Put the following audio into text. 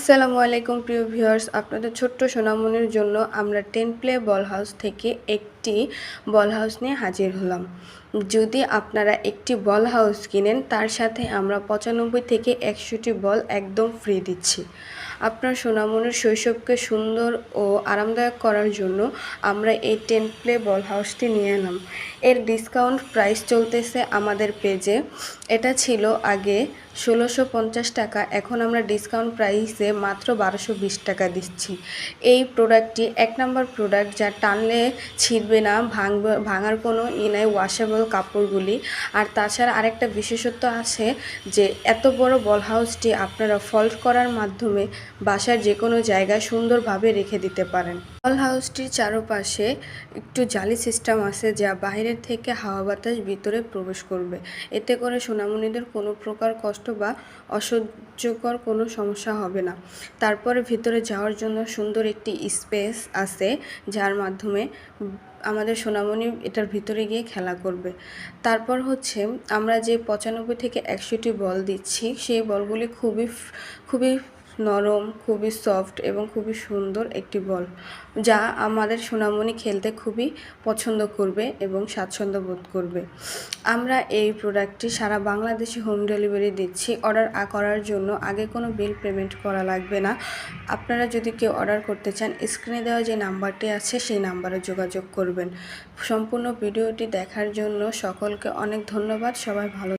আসসালামু আলাইকুম প্রিয় ভিউয়ার্স, আপনাদের ছোট্ট সোনামণির জন্য আমরা 10 প্লে বল হাউস থেকে একটি বল হাউস নিয়ে হাজির হলাম। যদি আপনারা একটি বল হাউস কিনেন তার সাথে আমরা 95 থেকে 100টি বল একদম ফ্রি দিচ্ছি। আপনার সোনামণির শৈশবকে সুন্দর ও আরামদায়ক করার জন্য আমরা এই 10 প্লে বল হাউসটি নিয়ে এলাম। এর ডিসকাউন্ট প্রাইস চলতেছে আমাদের পেজে। এটা ছিল আগে 1650 টাকা, এখন আমরা ডিসকাউন্ট প্রাইসে মাত্র 1220 টাকা দিচ্ছি। এই প্রোডাক্টটি 1 নম্বর প্রোডাক্ট, যা টানলে ছিঁড়বে না, ভাঙার কোনো নাই, ওয়াশেবল কাপড়গুলি। আর তাছাড়া আরেকটা বিশেষত্ব আছে যে এত বড় বল হাউসটি আপনারা ফল্ড করার মাধ্যমে বাসার যে কোনো জায়গায় সুন্দরভাবে রেখে দিতে পারেন। বল হাউসটির চারপাশে একটু জালি সিস্টেম আছে, যা বাইরের থেকে হাওয়া বাতাস ভিতরে প্রবেশ করবে। এতে করে সোনামণিদের কোনো প্রকার কষ্ট বা অসহ্যকর কোনো সমস্যা হবে না। তারপরে ভিতরে যাওয়ার জন্য সুন্দর একটি স্পেস আছে, যার মাধ্যমে আমাদের সোনামণি এটার ভিতরে গিয়ে খেলা করবে। তারপর হচ্ছে আমরা যে 95 থেকে 100টি বল দিচ্ছি, সেই বলগুলি খুবই নরম, খুবই সফট এবং খুবই সুন্দর একটি বল, যা আমাদের সোনামণি খেলতে খুবই পছন্দ করবে এবং স্বাচ্ছন্দ্য বোধ করবে। আমরা এই প্রোডাক্টটি সারা বাংলাদেশে হোম ডেলিভারি দিচ্ছি। অর্ডার করার জন্য আগে কোনো বিল পেমেন্ট করা লাগবে না। আপনারা যদি কেউ অর্ডার করতে চান, স্ক্রিনে দেওয়া যে নাম্বারটি আছে সেই নাম্বারে যোগাযোগ করবেন। সম্পূর্ণ ভিডিওটি দেখার জন্য সকলকে অনেক ধন্যবাদ। সবাই ভালো